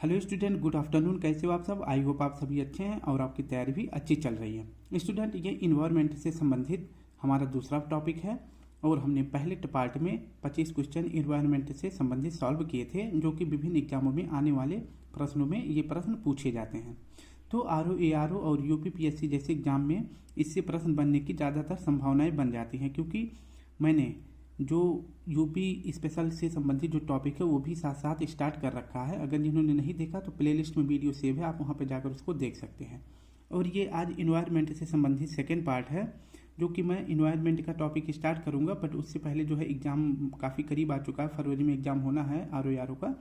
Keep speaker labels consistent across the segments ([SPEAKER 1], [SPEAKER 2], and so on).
[SPEAKER 1] Hello student, good afternoon. कैसे हो आप सब? आई होप आप सभी अच्छे हैं और आपकी तैयारी भी अच्छी चल रही है। स्टूडेंट, ये इन्वायरमेंट से संबंधित हमारा दूसरा टॉपिक है और हमने पहले पार्ट में 25 क्वेश्चन इन्वायरमेंट से संबंधित सॉल्व किए थे, जो कि विभिन्न एग्जामों में आने वाले प्रश्नों में ये प्रश्न पूछे जाते हैं। तो RO, ARO और UPPSC जैसे एग्जाम में इससे प्रश्न बनने की ज़्यादातर संभावनाएं बन जाती हैं, क्योंकि मैंने जो यूपी स्पेशल से संबंधित जो टॉपिक है वो भी साथ साथ स्टार्ट कर रखा है। अगर जिन्होंने नहीं देखा तो प्लेलिस्ट में वीडियो सेव है, आप वहाँ पर जाकर उसको देख सकते हैं। और ये आज इन्वायरमेंट से संबंधित सेकेंड पार्ट है, जो कि मैं इन्वायरमेंट का टॉपिक स्टार्ट करूँगा, बट उससे पहले जो है एग्ज़ाम काफ़ी करीब आ चुका है। फरवरी में एग्ज़ाम होना है RO का,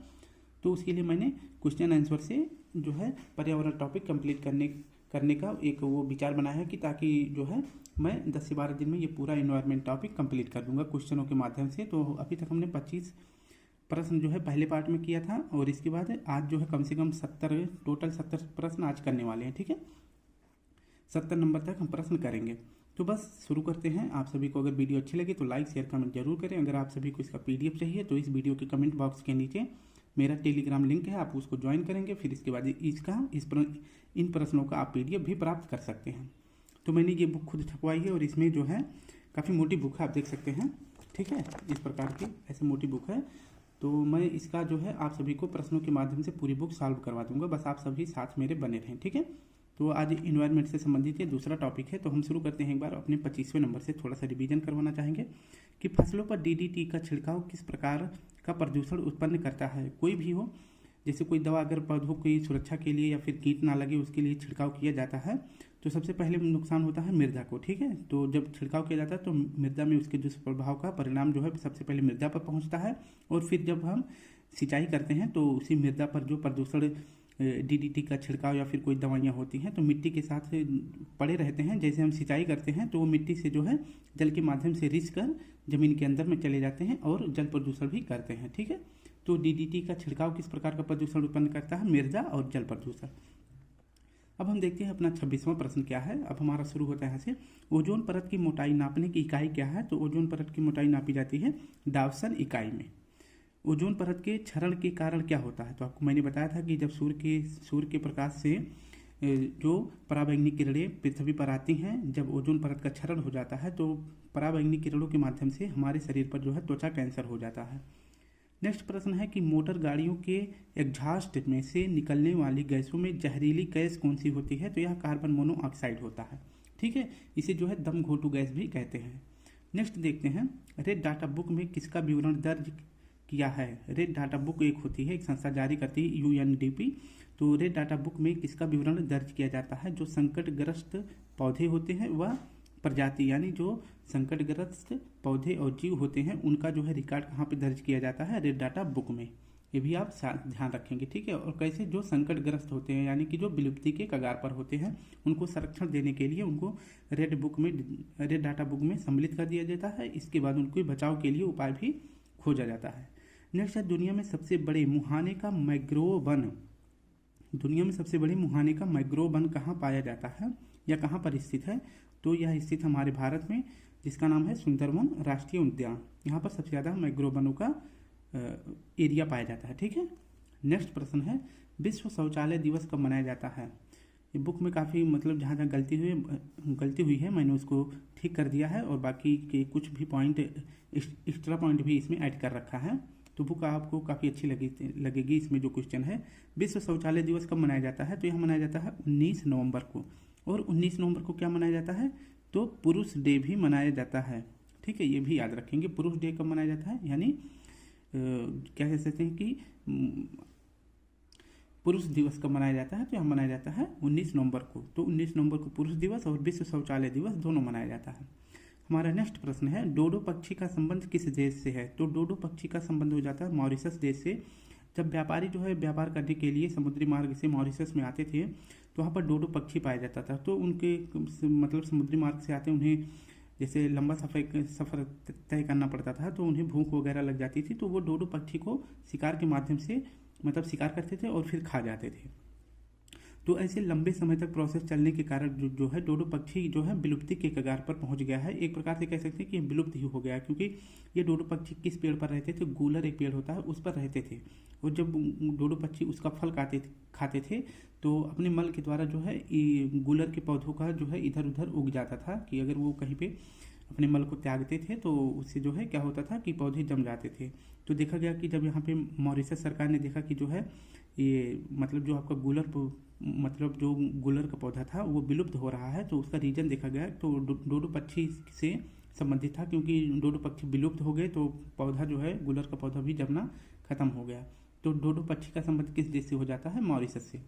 [SPEAKER 1] तो उसके लिए मैंने क्वेश्चन आंसर से जो है पर्यावरण टॉपिक कंप्लीट करने का एक वो विचार बनाया है कि ताकि जो है मैं 10 से 12 दिन में ये पूरा इन्वायरमेंट टॉपिक कंप्लीट कर दूंगा क्वेश्चनों के माध्यम से। तो अभी तक हमने 25 प्रश्न जो है पहले पार्ट में किया था, और इसके बाद आज जो है कम से कम 70 प्रश्न आज करने वाले हैं। ठीक है, 70 नंबर तक हम प्रश्न करेंगे। तो बस शुरू करते हैं। आप सभी को अगर वीडियो अच्छी लगे तो लाइक शेयर कमेंट जरूर करें। अगर आप सभी को इसका PDF चाहिए तो इस वीडियो के कमेंट बॉक्स के नीचे मेरा टेलीग्राम लिंक है, आप उसको ज्वाइन करेंगे। फिर इसके बाद इन प्रश्नों का आप PDF भी प्राप्त कर सकते हैं। तो मैंने ये बुक खुद छपवाई है और इसमें जो है काफ़ी मोटी बुक है, आप देख सकते हैं। ठीक है, इस प्रकार की ऐसे मोटी बुक है। तो मैं इसका जो है आप सभी को प्रश्नों के माध्यम से पूरी बुक सॉल्व करवा दूंगा, बस आप सभी साथ मेरे बने रहें। ठीक है, तो आज इन्वायरमेंट से संबंधित ये दूसरा टॉपिक है। तो हम शुरू करते हैं। एक बार अपने 25वें नंबर से थोड़ा सा रिवीजन करवाना चाहेंगे कि फसलों पर DDT का छिड़काव किस प्रकार का प्रदूषण उत्पन्न करता है। कोई भी हो, जैसे कोई दवा अगर पौधों की सुरक्षा के लिए या फिर कीट ना लगे उसके लिए छिड़काव किया जाता है, तो सबसे पहले नुकसान होता है मृदा को। ठीक है, तो जब छिड़काव किया जाता है तो मृदा में उसके दुष्प्रभाव का परिणाम जो है सबसे पहले मृदा पर पहुंचता है, और फिर जब हम सिंचाई करते हैं तो उसी मृदा पर जो प्रदूषण DDT का छिड़काव या फिर कोई दवाइयाँ होती हैं तो मिट्टी के साथ पड़े रहते हैं। जैसे हम सिंचाई करते हैं तो वो मिट्टी से जो है जल के माध्यम से रिस कर जमीन के अंदर में चले जाते हैं और जल प्रदूषण भी करते हैं। ठीक है, तो DDT का छिड़काव किस प्रकार का प्रदूषण उत्पन्न करता है? मृदा और जल प्रदूषण। अब हम देखते हैं अपना 26वां प्रश्न क्या है। अब हमारा शुरू होता है यहाँ से। ओजोन परत की मोटाई नापने की इकाई क्या है? तो ओजोन परत की मोटाई नापी जाती है डावसन इकाई में। ओजोन परत के क्षरण के कारण क्या होता है? तो आपको मैंने बताया था कि जब सूर्य के प्रकाश से जो पराबैंगनी किरणें पृथ्वी पर आती हैं, जब ओजोन परत का क्षरण हो जाता है तो पराबैंगनी किरणों के माध्यम से हमारे शरीर पर जो है त्वचा कैंसर हो जाता है। नेक्स्ट प्रश्न है कि मोटर गाड़ियों के एग्जॉस्ट में से निकलने वाली गैसों में जहरीली गैस कौन सी होती है? तो यह कार्बन मोनोऑक्साइड होता है। ठीक है, इसे जो है दम घोटू गैस भी कहते हैं। नेक्स्ट देखते हैं, रेड डाटा बुक में किसका विवरण दर्ज किया है? रेड डाटा बुक एक होती है, एक संस्था जारी करती है UNDP। तो रेड डाटा बुक में किसका विवरण दर्ज किया जाता है? जो संकटग्रस्त पौधे होते हैं वह प्रजाति, यानी जो संकटग्रस्त पौधे और जीव होते हैं उनका जो है रिकॉर्ड कहाँ पे दर्ज किया जाता है? रेड डाटा बुक में। ये भी आप ध्यान रखेंगे। ठीक है, और कैसे जो संकटग्रस्त होते हैं यानी कि जो विलुप्ति के कगार पर होते हैं उनको संरक्षण देने के लिए उनको रेड डाटा बुक में सम्मिलित कर दिया जाता है। इसके बाद उनके बचाव के लिए उपाय भी खोजा जाता है। नेक्स्ट है, दुनिया में सबसे बड़े मुहाने का मैंग्रोव वन। दुनिया में सबसे बड़े मुहाने का मैंग्रोव वन कहाँ पाया जाता है या कहाँ पर स्थित है? तो यह स्थित हमारे भारत में, जिसका नाम है सुंदरवन राष्ट्रीय उद्यान। यहाँ पर सबसे ज़्यादा मैंग्रोव वनों का एरिया पाया जाता है। ठीक है, नेक्स्ट प्रश्न है, विश्व शौचालय दिवस कब मनाया जाता है? ये बुक में काफ़ी मतलब जहाँ जहाँ गलती हुई है मैंने उसको ठीक कर दिया है, और बाकी के कुछ भी पॉइंट एक्स्ट्रा पॉइंट भी इसमें ऐड कर रखा है। तो बुक आपको काफ़ी अच्छी लगेगी। इसमें जो क्वेश्चन है, विश्व शौचालय दिवस कब मनाया जाता है? तो यह मनाया जाता है 19 नवंबर को। और 19 नवंबर को क्या मनाया जाता है? तो पुरुष डे भी मनाया जाता है। ठीक है, ये भी याद रखेंगे। पुरुष डे कब मनाया जाता है, यानी क्या कह सकते हैं कि पुरुष दिवस कब मनाया जाता है? तो यह मनाया जाता है 19 नवंबर को। तो 19 नवंबर को पुरुष दिवस और विश्व शौचालय दिवस दोनों मनाया जाता है। हमारा नेक्स्ट प्रश्न है, डोडो पक्षी का संबंध किस देश से है? तो डोडो पक्षी का संबंध हो जाता है मॉरिशस देश से। जब व्यापारी जो है व्यापार करने के लिए समुद्री मार्ग से मॉरिशस में आते थे तो वहाँ पर डोडो पक्षी पाया जाता था। तो उनके मतलब समुद्री मार्ग से आते उन्हें जैसे लंबा सफ़र तय करना पड़ता था, तो उन्हें भूख वगैरह लग जाती थी, तो वो डोडो पक्षी को शिकार के माध्यम से मतलब शिकार करते थे और फिर खा जाते थे। तो ऐसे लंबे समय तक प्रोसेस चलने के कारण जो है डोडो पक्षी जो है विलुप्ति के कगार पर पहुंच गया है। एक प्रकार से कह सकते हैं कि विलुप्त ही हो गया है, क्योंकि ये डोडो पक्षी किस पेड़ पर रहते थे, गूलर एक पेड़ होता है उस पर रहते थे, और जब डोडो पक्षी उसका फल खाते थे तो अपने मल के द्वारा जो है गूलर के पौधों का जो है इधर उधर उग जाता था, कि अगर वो कहीं पे अपने मल को त्यागते थे तो उससे जो है क्या होता था कि पौधे जम जाते थे। तो देखा गया कि जब यहाँ पे मॉरिशस सरकार ने देखा कि जो है ये मतलब जो आपका मतलब जो गूलर का पौधा था वो विलुप्त हो रहा है, तो उसका रीजन देखा गया तो डोडो पक्षी से संबंधित था, क्योंकि डोडो पक्षी विलुप्त हो गए तो पौधा जो है गूलर का पौधा भी जमना खत्म हो गया। तो डोडो पक्षी का संबंध किस देश से हो जाता है, मॉरिशस से।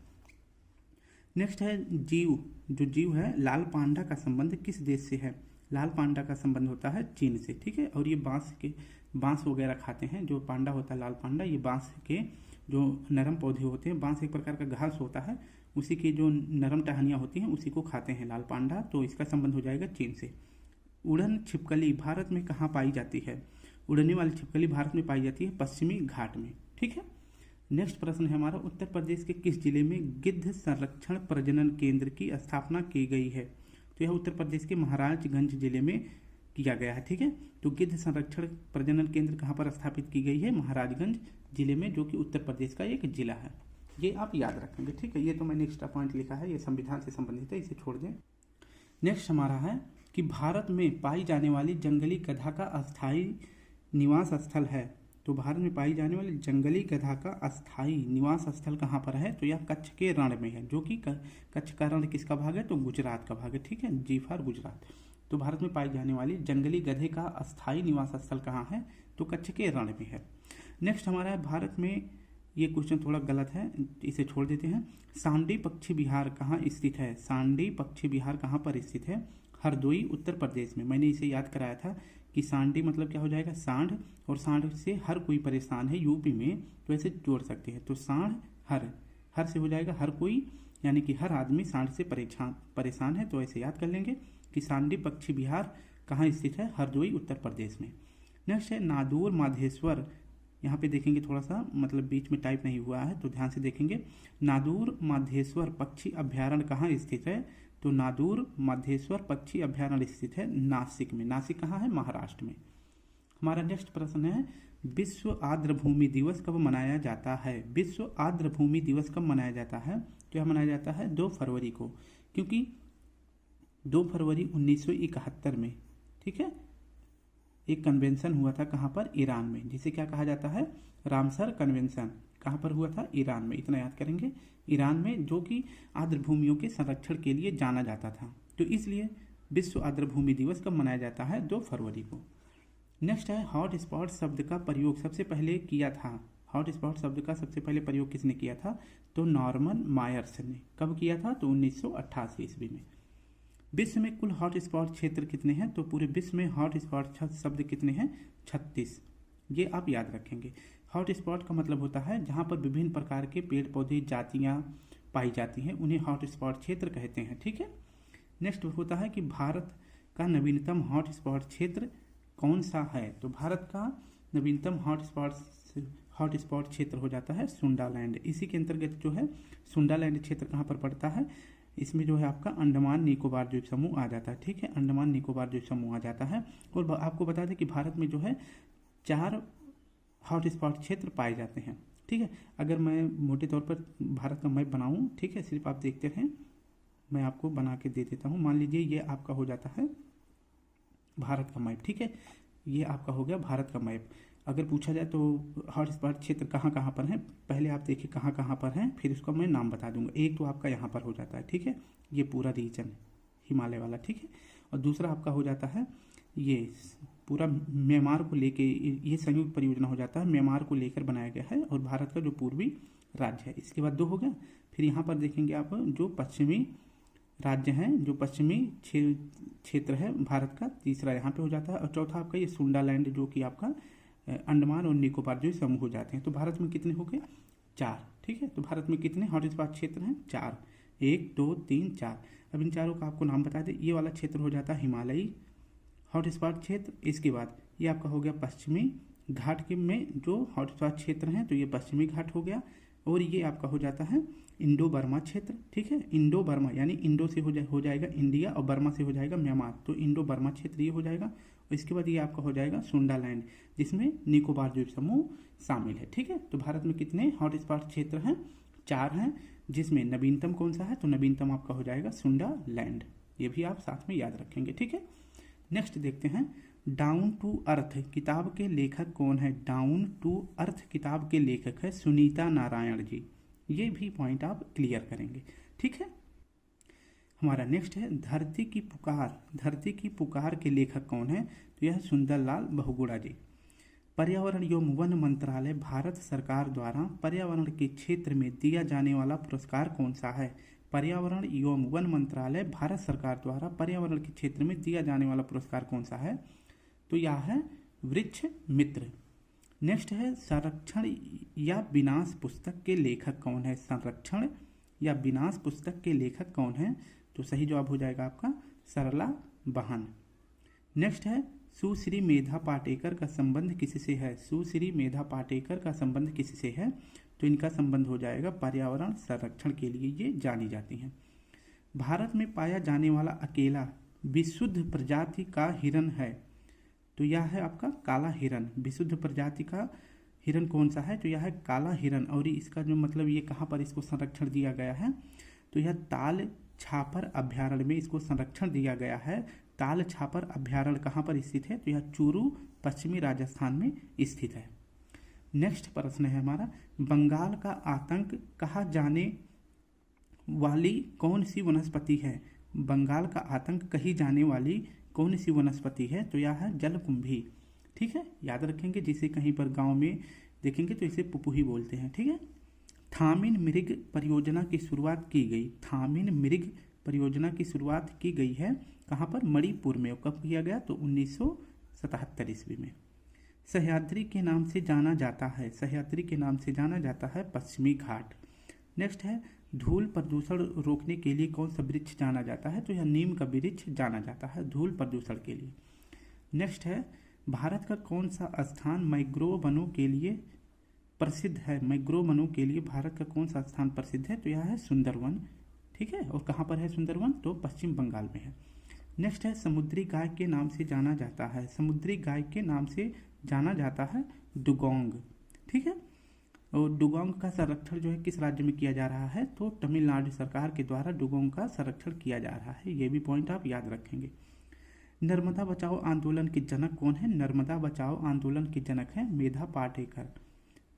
[SPEAKER 1] नेक्स्ट है जो जीव है लाल पांडा का संबंध किस देश से है। लाल पांडा का संबंध होता है चीन से, ठीक है। और ये बांस वगैरह खाते हैं। जो पांडा होता है लाल पांडा, ये बांस के जो नरम पौधे होते हैं, बांस एक प्रकार का घास होता है, उसी की जो नरम टहनियाँ होती हैं उसी को खाते हैं लाल पांडा। तो इसका संबंध हो जाएगा चीन से। उड़न छिपकली भारत में कहाँ पाई जाती है। उड़ने वाली छिपकली भारत में पाई जाती है पश्चिमी घाट में, ठीक है। नेक्स्ट प्रश्न है हमारा, उत्तर प्रदेश के किस जिले में गिद्ध संरक्षण प्रजनन केंद्र की स्थापना की गई है। तो यह उत्तर प्रदेश के महाराजगंज जिले में किया गया है, ठीक है। तो गिद्ध संरक्षण प्रजनन केंद्र कहाँ पर स्थापित की गई है, महाराजगंज जिले में, जो कि उत्तर प्रदेश का एक जिला है। ये आप याद रखेंगे, ठीक है। ये तो मैंने एक्स्ट्रा पॉइंट लिखा है, ये संविधान से संबंधित है, इसे छोड़ दें। नेक्स्ट हमारा है कि भारत में पाई जाने वाली जंगली गधा का अस्थायी निवास स्थल है। तो भारत में पाई जाने वाली जंगली गधा का अस्थायी निवास स्थल कहाँ पर है, तो यह कच्छ के रण में है, जो कि कच्छ का रण किसका भाग है, तो गुजरात का भाग है, ठीक है, जी फॉर गुजरात। तो भारत में पाई जाने वाली जंगली गधे का अस्थायी निवास स्थल कहाँ है, तो कच्छ के रण में है। नेक्स्ट हमारा है, भारत में ये क्वेश्चन थोड़ा गलत है, इसे छोड़ देते हैं। सांडी पक्षी विहार कहाँ स्थित है। सांडी पक्षी विहार कहाँ पर स्थित है, हरदोई उत्तर प्रदेश में। मैंने इसे याद कराया था कि सांडी मतलब क्या हो जाएगा, सांड, और सांड से हर कोई परेशान है यूपी में, तो ऐसे जोड़ सकते हैं। तो सांड हर से हो जाएगा हर कोई, यानी कि हर आदमी सांड से परेशान है, तो ऐसे याद कर लेंगे कि सांडी पक्षी विहार कहाँ स्थित है, हरदोई उत्तर प्रदेश में। नेक्स्ट है नादूर माधेश्वर, यहाँ पे देखेंगे थोड़ा सा मतलब बीच में टाइप नहीं हुआ है तो ध्यान से देखेंगे। नादूर माधेश्वर पक्षी अभ्यारण्य कहाँ स्थित है, तो नादूर माधेश्वर पक्षी अभ्यारण्य स्थित है नासिक में। नासिक कहाँ है, महाराष्ट्र में। हमारा नेक्स्ट प्रश्न है, विश्व आर्द्र भूमि दिवस कब मनाया जाता है। विश्व आर्द्र भूमि दिवस कब मनाया जाता है, तो यह मनाया जाता है 2 फरवरी को, क्योंकि 2 फरवरी 1971 में, ठीक है, एक कन्वेंशन हुआ था कहाँ पर, ईरान में, जिसे क्या कहा जाता है, रामसर कन्वेंशन। कहाँ पर हुआ था, ईरान में, इतना याद करेंगे, ईरान में, जो कि आर्द्र भूमियों के संरक्षण के लिए जाना जाता था। तो इसलिए विश्व आर्द्र भूमि दिवस कब मनाया जाता है, 2 फरवरी को। नेक्स्ट है, हॉट स्पॉट शब्द का प्रयोग सबसे पहले किया था। हॉट स्पॉट शब्द का सबसे पहले प्रयोग किसने किया था, तो नॉर्मन मायर्स ने। कब किया था, तो 1988 ईस्वी में। विश्व में कुल हॉट स्पॉट क्षेत्र कितने हैं, तो पूरे विश्व में हॉट स्पॉट शब्द कितने हैं, 36। ये आप याद रखेंगे। हॉट स्पॉट का मतलब होता है जहाँ पर विभिन्न प्रकार के पेड़ पौधे जातियाँ पाई जाती हैं, उन्हें हॉट स्पॉट क्षेत्र कहते हैं, ठीक है। नेक्स्ट होता है कि भारत का नवीनतम हॉट स्पॉट क्षेत्र कौन सा है, तो भारत का नवीनतम हॉट स्पॉट क्षेत्र हो जाता है सुंडालैंड। इसी के अंतर्गत जो है सुंडालैंड क्षेत्र कहाँ पर पड़ता है, इसमें जो है आपका अंडमान निकोबार द्वीप समूह आ जाता है, ठीक है, अंडमान निकोबार द्वीप समूह आ जाता है। और आपको बता दें कि भारत में जो है 4 हॉट स्पॉट क्षेत्र पाए जाते हैं, ठीक है। अगर मैं मोटे तौर पर भारत का मैप बनाऊं, ठीक है, सिर्फ आप देखते रहें, मैं आपको बना के दे देता हूं। मान लीजिए ये आपका हो जाता है भारत का मैप, ठीक है, ये आपका हो गया भारत का मैप। अगर पूछा जाए तो हॉट स्पॉट क्षेत्र कहाँ कहाँ पर हैं, पहले आप देखिए कहाँ कहाँ पर हैं, फिर उसका मैं नाम बता दूंगा। एक तो आपका यहाँ पर हो जाता है, ठीक है, ये पूरा रीजन हिमालय वाला, ठीक है। और दूसरा आपका हो जाता है ये पूरा म्यांमार को लेके, ये संयुक्त परियोजना हो जाता है, म्यांमार को लेकर बनाया गया है, और भारत का जो पूर्वी राज्य है। इसके बाद 2 हो गया। फिर यहाँ पर देखेंगे आप जो पश्चिमी राज्य हैं, जो पश्चिमी क्षेत्र है भारत का, तीसरा यहाँ पे हो जाता है। और चौथा आपका ये सुंडालैंड, जो कि आपका अंडमान और निकोबार जो समूह हो जाते हैं। तो भारत में कितने हो गए, 4, ठीक है। तो भारत में कितने हॉट स्पॉट क्षेत्र हैं, 4, 1 2 3 4। अब इन चारों का आपको नाम बता दें। ये वाला क्षेत्र हो जाता है हिमालयी हॉट स्पॉट क्षेत्र। इसके बाद ये आपका हो गया पश्चिमी घाट के में जो हॉट स्पॉट क्षेत्र हैं, तो ये पश्चिमी घाट हो गया। और ये आपका हो जाता है इंडो बर्मा क्षेत्र। ठीक है, इंडो बर्मा यानी इंडो से हो जाएगा इंडिया और बर्मा से हो जाएगा म्यांमार, तो इंडो बर्मा क्षेत्र ये हो जाएगा। और इसके बाद ये आपका हो जाएगा सुंडालैंड, जिसमें निकोबार द्वीप समूह शामिल है। ठीक है, तो भारत में कितने हॉटस्पॉट क्षेत्र हैं? 4 हैं, जिसमें नवीनतम कौन सा है? तो नवीनतम आपका हो जाएगा सुंडालैंड। ये भी आप साथ में याद रखेंगे। ठीक है, नेक्स्ट देखते हैं, डाउन टू अर्थ किताब के लेखक कौन है? डाउन टू अर्थ किताब के लेखक है सुनीता नारायण जी। ये भी पॉइंट आप क्लियर करेंगे। ठीक है, हमारा नेक्स्ट है धरती की पुकार। धरती की पुकार के लेखक कौन है? तो यह सुंदरलाल बहुगुणा जी। पर्यावरण एवं वन मंत्रालय भारत सरकार द्वारा पर्यावरण के क्षेत्र में दिया जाने वाला पुरस्कार कौन सा है? पर्यावरण एवं वन मंत्रालय भारत सरकार द्वारा पर्यावरण के क्षेत्र में दिया जाने वाला पुरस्कार कौन सा है? तो यह है वृक्ष मित्र। नेक्स्ट है संरक्षण या विनाश पुस्तक के लेखक कौन है? संरक्षण या विनाश पुस्तक के लेखक कौन है? तो सही जवाब हो जाएगा आपका सरला बहन। नेक्स्ट है सुश्री मेधा पाटेकर का संबंध किससे है? सुश्री मेधा पाटेकर का संबंध किससे है? तो इनका संबंध हो जाएगा पर्यावरण संरक्षण के लिए ये जानी जाती हैं। भारत में पाया जाने वाला अकेला विशुद्ध प्रजाति का हिरण है, तो यह है आपका काला हिरण। विशुद्ध प्रजाति का हिरण कौन सा है? तो यह है काला हिरण। और इसका जो मतलब ये कहाँ पर इसको संरक्षण दिया गया है? तो यह ताल छापर अभ्यारण्य में इसको संरक्षण दिया गया है। ताल छापर अभ्यारण्य कहाँ पर स्थित है? तो यह चूरू पश्चिमी राजस्थान में स्थित है। नेक्स्ट प्रश्न है हमारा, बंगाल का आतंक कहा जाने वाली कौन सी वनस्पति है? बंगाल का आतंक कही जाने वाली कौन सी वनस्पति है? तो यह है जलकुंभी। ठीक है, याद रखेंगे, जिसे कहीं पर गांव में देखेंगे तो इसे पुपुही बोलते हैं। ठीक है, थामिन मृग परियोजना की शुरुआत की गई। थामिन मृग परियोजना की शुरुआत की गई है कहाँ पर? मणिपुर में। कब किया गया? तो 1977 ईस्वी में। सह्याद्री के नाम से जाना जाता है। सह्याद्री के नाम से जाना जाता है पश्चिमी घाट। नेक्स्ट है धूल प्रदूषण रोकने के लिए कौन सा वृक्ष जाना जाता है? तो यह नीम का वृक्ष जाना जाता है धूल प्रदूषण के लिए। नेक्स्ट है भारत का कौन सा स्थान मैंग्रोव वनों के लिए प्रसिद्ध है? मैंग्रोव वनों के लिए भारत का कौन सा स्थान प्रसिद्ध है? तो यह है सुंदरवन। ठीक है, और कहाँ पर है सुंदरवन? तो पश्चिम बंगाल में है। नेक्स्ट है समुद्री गाय के नाम से जाना जाता है। समुद्री गाय के नाम से जाना जाता है डुगोंग। ठीक है, और डुगोंग का संरक्षण जो है किस राज्य में किया जा रहा है? तो तमिलनाडु सरकार के द्वारा डुगोंग का संरक्षण किया जा रहा है। ये भी पॉइंट आप याद रखेंगे। नर्मदा बचाओ आंदोलन के जनक कौन है? नर्मदा बचाओ आंदोलन के जनक है मेधा पाटेकर।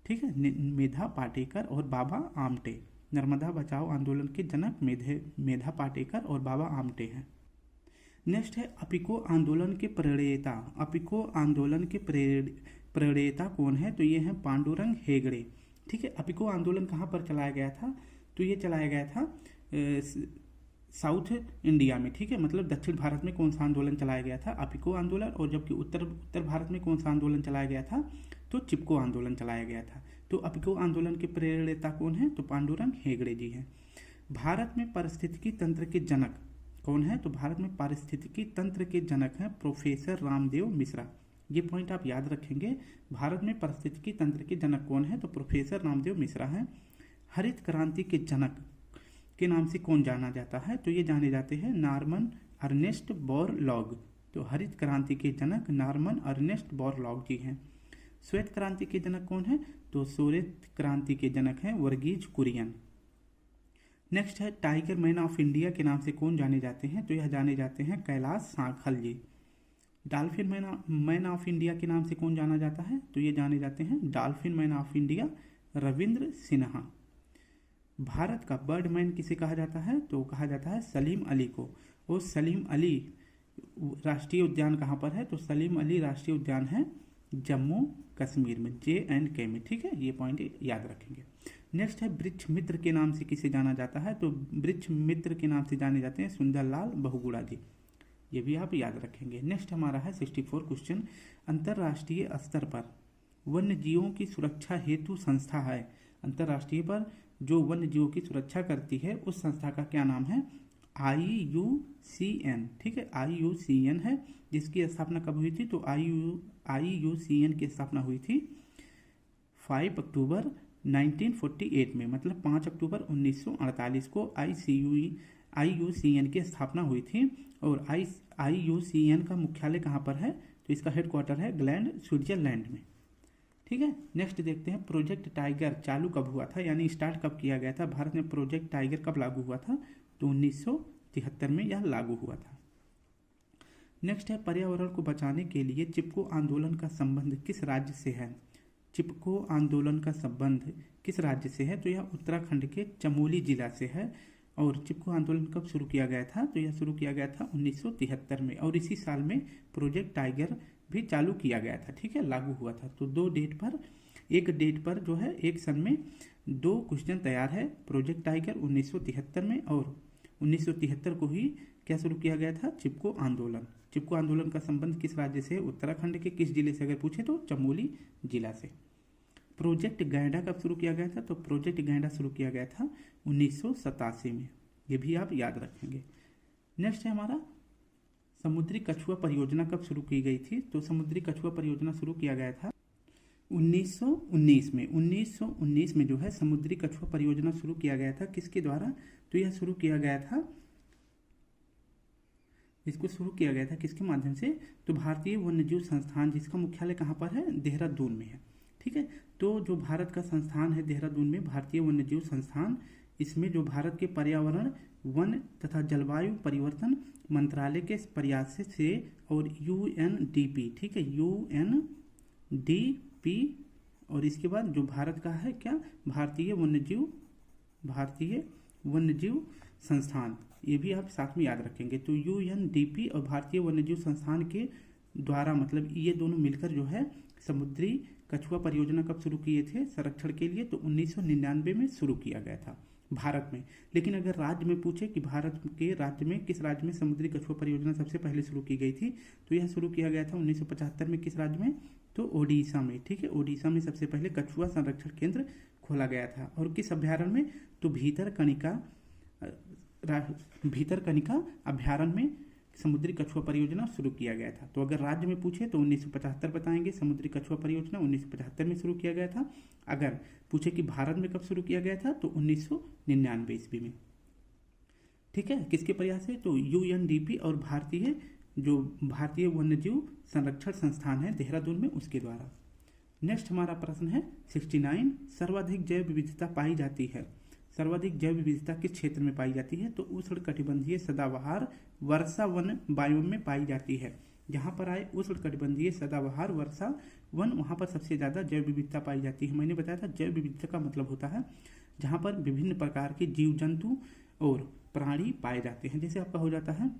[SPEAKER 1] ठीक है, मेधा पाटेकर और बाबा आमटे। नर्मदा बचाओ आंदोलन के जनक मेधा पाटेकर और बाबा आमटे हैं। नेक्स्ट है अपिको आंदोलन के प्रणेता। अपिको आंदोलन के प्रणेता कौन है? तो ये है पांडुरंग हेगड़े। ठीक है, अपिको आंदोलन कहाँ पर चलाया गया था? तो ये चलाया गया था साउथ इंडिया में। ठीक है, मतलब दक्षिण भारत में कौन सा आंदोलन चलाया गया था? अपिको आंदोलन। और जबकि उत्तर भारत में कौन सा आंदोलन चलाया गया था? तो चिपको आंदोलन चलाया गया था। तो अपिको आंदोलन के प्रणेता कौन है? तो पांडुरंग हेगड़े जी हैं। भारत में पारिस्थितिकी तंत्र के जनक कौन है? तो भारत में पारिस्थितिकी तंत्र के जनक हैं प्रोफेसर रामदेव मिश्रा। ये पॉइंट आप याद रखेंगे। भारत में पारिस्थितिकी तंत्र के जनक कौन है? तो प्रोफेसर रामदेव मिश्रा हैं। हरित क्रांति के जनक के नाम से कौन जाना जाता है? तो ये जाने जाते हैं नॉर्मन अर्नेस्ट बोरलॉग। तो हरित क्रांति के जनक नॉर्मन अर्नेस्ट बोरलॉग जी हैं। श्वेत क्रांति के जनक कौन है? तो श्वेत क्रांति के जनक हैं वर्गीज कुरियन। नेक्स्ट है टाइगर मैन ऑफ इंडिया के नाम से कौन जाने जाते हैं? तो यह जाने जाते हैं कैलाश सांखल जी। डॉल्फिन मैन ऑफ इंडिया के नाम से कौन जाना जाता है? तो ये जाने जाते हैं dolphin man of India Ravindra Sinha. Bharat का बर्ड मैन किसे कहा जाता है? तो कहा जाता है सलीम अली को। और सलीम अली राष्ट्रीय उद्यान कहाँ पर है? तो सलीम अली राष्ट्रीय उद्यान है जम्मू कश्मीर में, J&K में। ठीक है, ये पॉइंट याद रखेंगे। नेक्स्ट है वृक्ष मित्र के नाम से किसे जाना जाता है? तो वृक्ष मित्र के नाम से जाने जाते हैं सुंदरलाल बहुगुणा जी। ये भी आप याद रखेंगे। नेक्स्ट हमारा है 64 क्वेश्चन, अंतर्राष्ट्रीय स्तर पर वन्य जीवों की सुरक्षा हेतु संस्था है। अंतर्राष्ट्रीय पर जो वन्य जीवों की सुरक्षा करती है उस संस्था का क्या नाम है? IUCN। ठीक है, IUCN है, जिसकी स्थापना कब हुई थी? तो IUCN की स्थापना हुई थी 5 अक्टूबर 1948 में, मतलब 5 अक्टूबर 1948 को IUCN की स्थापना हुई थी। और IUCN का मुख्यालय कहाँ पर है, तो इसका हेडक्वार्टर है ग्लैंड, स्विट्जरलैंड में। ठीक है, नेक्स्ट देखते हैं प्रोजेक्ट टाइगर चालू कब हुआ था, यानी स्टार्ट कब किया गया था। भारत में प्रोजेक्ट टाइगर कब लागू हुआ था, तो 1973 में यह लागू हुआ था। नेक्स्ट है पर्यावरण को बचाने के लिए चिपको आंदोलन का संबंध किस राज्य से है। चिपको आंदोलन का संबंध किस राज्य से है, तो यह उत्तराखंड के चमोली जिला से है। और चिपको आंदोलन कब शुरू किया गया था, तो यह शुरू किया गया था 1973 में, और इसी साल में प्रोजेक्ट टाइगर भी चालू किया गया था। ठीक है, लागू हुआ था। तो एक डेट पर जो है एक सन में 2 क्वेश्चन तैयार है। प्रोजेक्ट टाइगर 1973 में, और 1973 को ही क्या शुरू किया गया था, चिपको आंदोलन। चिपको आंदोलन का संबंध किस राज्य से है, उत्तराखंड के किस जिले से, अगर पूछे तो चमोली जिला से। प्रोजेक्ट गैंडा कब शुरू किया गया था, तो प्रोजेक्ट गैंडा शुरू किया गया था 1987 में, ये भी आप याद रखेंगे। नेक्स्ट है हमारा समुद्री कछुआ परियोजना कब शुरू की गई थी, तो समुद्री कछुआ परियोजना शुरू किया गया था 1919 में। 1919 में जो है समुद्री कछुआ परियोजना शुरू किया गया था, किसके द्वारा, तो यह शुरू किया गया था, इसको शुरू किया गया था किसके माध्यम से, तो भारतीय वन्यजीव संस्थान, जिसका मुख्यालय कहाँ पर है, देहरादून में है। ठीक है, तो जो भारत का संस्थान है देहरादून में, भारतीय वन्यजीव संस्थान, इसमें जो भारत के पर्यावरण, वन तथा जलवायु परिवर्तन मंत्रालय के प्रयास से और UNDP, ठीक है, UNDP, और इसके बाद जो भारत का है क्या, भारतीय वन्यजीव संस्थान, ये भी आप साथ में याद रखेंगे। तो UNDP और भारतीय वन्यजीव संस्थान के द्वारा, मतलब ये दोनों मिलकर जो है समुद्री कछुआ परियोजना कब शुरू किए थे संरक्षण के लिए, तो 1999 में शुरू किया गया था भारत में। लेकिन अगर राज्य में पूछे कि भारत के राज्य में किस राज्य में समुद्री कछुआ परियोजना सबसे पहले शुरू की गई थी, तो यह शुरू किया गया था 1975 में, किस राज्य में, तो ओडिशा में। ठीक है, ओडिशा में सबसे पहले कछुआ संरक्षण केंद्र खोला गया था। और किस अभ्यारण्य में, तो भीतरकनिका अभ्यारण्य में समुद्री कछुआ परियोजना शुरू किया गया था। तो अगर राज्य में पूछे तो 1975 बताएंगे, समुद्री कछुआ परियोजना 1975 में शुरू किया गया था। अगर पूछे कि भारत में कब शुरू किया गया था, तो 1999 ईस्वी में। ठीक है, किसके प्रयास से, तो UNDP और भारतीय वन्यजीव संरक्षण संस्थान है देहरादून में, उसके द्वारा। नेक्स्ट हमारा प्रश्न है 69, सर्वाधिक जैव विविधता पाई जाती है, सर्वाधिक जैव विविधता किस क्षेत्र में पाई जाती है, तो उष्णकटिबंधीय सदाबहार वर्षा वन बायोम में पाई जाती है। जहाँ पर आए उष्णकटिबंधीय सदाबहार वर्षा वन, वहाँ पर सबसे ज़्यादा जैव विविधता पाई जाती है। मैंने बताया था जैव विविधता का मतलब होता है जहाँ पर विभिन्न प्रकार के जीव जंतु और प्राणी पाए जाते हैं। जैसे आपका हो जाता है,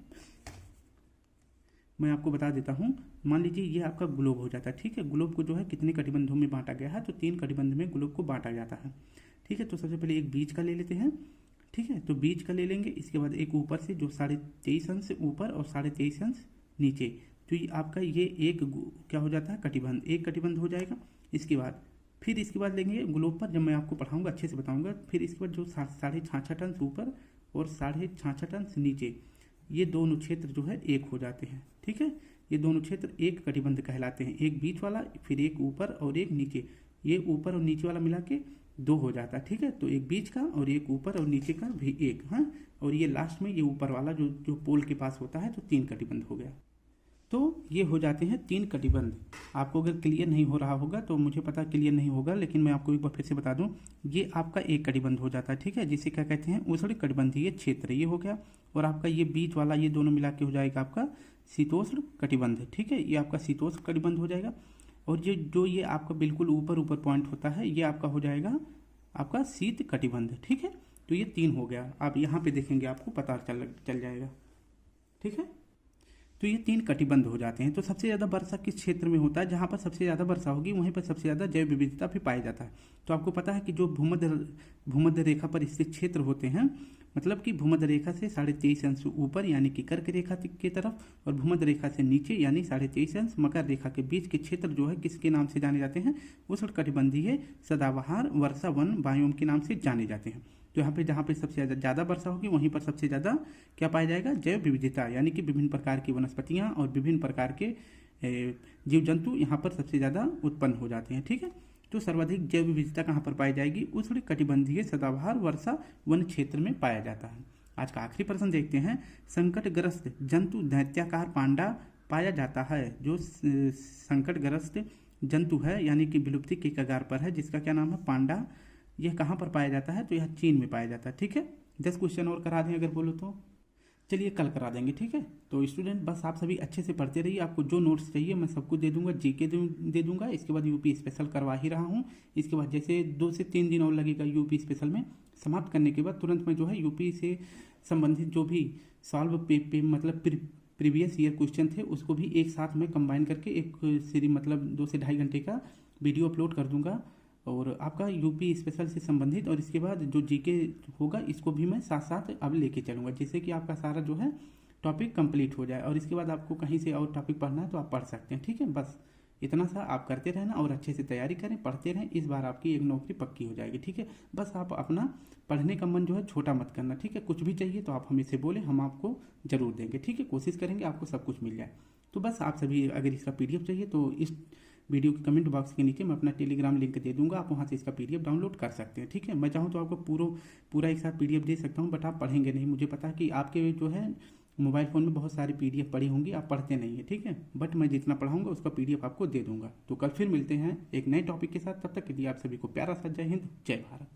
[SPEAKER 1] मैं आपको बता देता हूँ, मान लीजिए ये आपका ग्लोब हो जाता है। ठीक है, ग्लोब को जो है कितने कटिबंधों में बांटा गया है, तो 3 कटिबंध में ग्लोब को बांटा जाता है। ठीक है, तो सबसे पहले एक बीच का ले लेते हैं। ठीक है, तो बीच का ले लेंगे, इसके बाद एक ऊपर से जो 23.5 अंश ऊपर और 23.5 अंश नीचे, तो ये आपका ये एक क्या हो जाता है, कटिबंध, एक कटिबंध हो जाएगा। इसके बाद लेंगे ग्लोब पर, जब मैं आपको पढ़ाऊंगा अच्छे से बताऊंगा। फिर इसके बाद जो 66.5 अंश ऊपर और 66.5 अंश नीचे, ये दोनों क्षेत्र जो है एक हो जाते हैं। ठीक है, ये दोनों क्षेत्र एक कटिबंध कहलाते हैं, एक बीच वाला, फिर एक ऊपर और एक नीचे, ये ऊपर और नीचे वाला मिला के 2 हो जाता है। ठीक है, तो एक बीच का और एक ऊपर और नीचे का भी एक, हाँ, और ये लास्ट में ये ऊपर वाला जो पोल के पास होता है, तो 3 कटिबंध हो गया। तो ये हो जाते हैं 3 कटिबंध। आपको अगर क्लियर नहीं हो रहा होगा तो मुझे पता क्लियर नहीं होगा, लेकिन मैं आपको एक बार फिर से बता दूं, ये आपका एक कटिबंध हो जाता है। ठीक है, जिसे क्या कहते हैं, उष्ण कटिबंधीय क्षेत्र, ये हो गया। और आपका ये बीच वाला, ये दोनों मिला के हो जाएगा आपका शीतोष्ण कटिबंध। ठीक है, ये आपका शीतोष्ण कटिबंध हो जाएगा। और जो ये आपका बिल्कुल ऊपर पॉइंट होता है, ये आपका हो जाएगा आपका शीत कटिबंध। ठीक है, तो ये 3 हो गया। आप यहाँ पे देखेंगे आपको पता चल जाएगा। ठीक है, तो ये 3 कटिबंध हो जाते हैं। तो सबसे ज़्यादा वर्षा किस क्षेत्र में होता है, जहाँ पर सबसे ज़्यादा वर्षा होगी वहीं पर सबसे ज़्यादा जैव विविधता भी पाया जाता है। तो आपको पता है कि जो भूमध्य रेखा पर स्थित क्षेत्र होते हैं, मतलब कि भूमध्य रेखा से 23.5 अंश ऊपर यानी कि कर्क रेखा की तरफ, और भूमध्य रेखा से नीचे यानी 23.5 अंश मकर रेखा के बीच के क्षेत्र जो है किसके नाम से जाने जाते हैं, उष्णकटिबंधीय सदाबहार वर्षा वन बायोम के नाम से जाने जाते हैं। तो यहाँ पे जहाँ पे सबसे ज़्यादा वर्षा होगी वहीं पर सबसे ज़्यादा क्या पाया जाएगा, जैव विविधता, यानी कि विभिन्न प्रकार की वनस्पतियाँ और विभिन्न प्रकार के जीव जंतु यहाँ पर सबसे ज़्यादा उत्पन्न हो जाते हैं। ठीक है, तो सर्वाधिक जैव विविधता कहाँ पर पाई जाएगी? उष्ण कटिबंधीय सदाबहार वर्षा वन क्षेत्र में पाया जाता है। आज का आखिरी प्रश्न देखते हैं। संकटग्रस्त जंतु दैत्याकार पांडा पाया जाता है। जो संकटग्रस्त जंतु है यानी कि विलुप्ति के कगार पर है, जिसका क्या नाम है? पांडा। यह कहाँ पर पाया जाता है? तो यह चीन में पाया जाता है। ठीक है, 10 क्वेश्चन और करा दें अगर बोलो तो। चलिए कल करा देंगे। ठीक है, तो स्टूडेंट बस आप सभी अच्छे से पढ़ते रहिए। आपको जो नोट्स चाहिए मैं सबको दे दूंगा, जीके दे दूंगा। इसके बाद यूपी स्पेशल करवा ही रहा हूँ। इसके बाद जैसे 2 से 3 दिन और लगेगा यूपी स्पेशल में। समाप्त करने के बाद तुरंत मैं जो है यूपी से संबंधित जो भी सॉल्व मतलब प्रीवियस ईयर क्वेश्चन थे उसको भी एक साथ में कंबाइन करके एक सीरीज मतलब 2 से 2.5 घंटे का वीडियो अपलोड कर दूंगा। और आपका यूपी स्पेशल से संबंधित और इसके बाद जो जीके होगा इसको भी मैं साथ साथ अब लेके चलूँगा, जिससे कि आपका सारा जो है टॉपिक कंप्लीट हो जाए। और इसके बाद आपको कहीं से और टॉपिक पढ़ना है तो आप पढ़ सकते हैं। ठीक है, बस इतना सा आप करते रहना और अच्छे से तैयारी करें, पढ़ते रहें। इस बार आपकी एक नौकरी पक्की हो जाएगी। ठीक है, बस आप अपना पढ़ने का मन जो है छोटा मत करना। ठीक है, कुछ भी चाहिए तो आप हमें से बोलें, हम आपको जरूर देंगे। ठीक है, कोशिश करेंगे आपको सब कुछ मिल जाए। तो बस आप सभी अगर इसका PDF चाहिए तो इस वीडियो के कमेंट बॉक्स के नीचे मैं अपना टेलीग्राम लिंक दे दूंगा, आप वहाँ से इसका PDF डाउनलोड कर सकते हैं। ठीक है, मैं चाहूँ तो आपको पूरा एक साथ PDF दे सकता हूँ, बट आप पढ़ेंगे नहीं। मुझे पता है कि आपके जो है मोबाइल फ़ोन में बहुत सारी PDF पड़ी होंगी, आप पढ़ते नहीं है। ठीक है, बट मैं जितना पढ़ाऊंगा उसका PDF आपको दे दूंगा। तो कल फिर मिलते हैं एक नए टॉपिक के साथ। तब तक के लिए आप सभी को प्यारा सा जय हिंद, जय भारत।